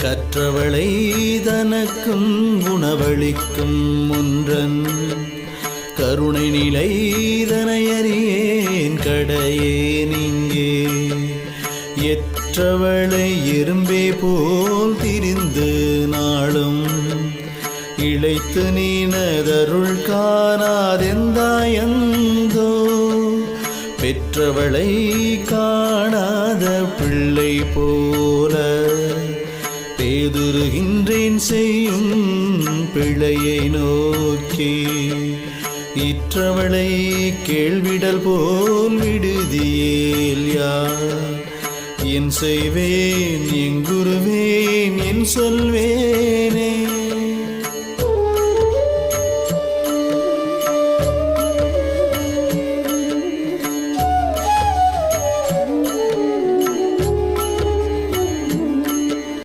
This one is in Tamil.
கற்றவளை தனக்கும் உணவளிக்கும் முன்றன் கருணை நிலை தனையறியேன் கடையேன் இங்கே எற்றவளை எறும்பே போல் திரிந்து நாளும் இழைத்து நீனதருள் காணாதெந்தாயந்தோ பெற்றவளை காணாத பிள்ளை போல பேதுருகின்றேன் செய்யும் பிழையை நோக்கி இற்றவளை கேள்விடல் போல் விடுதியேல் யார் என் செய்வேன் எங்குருவேன் என் சொல்வேன்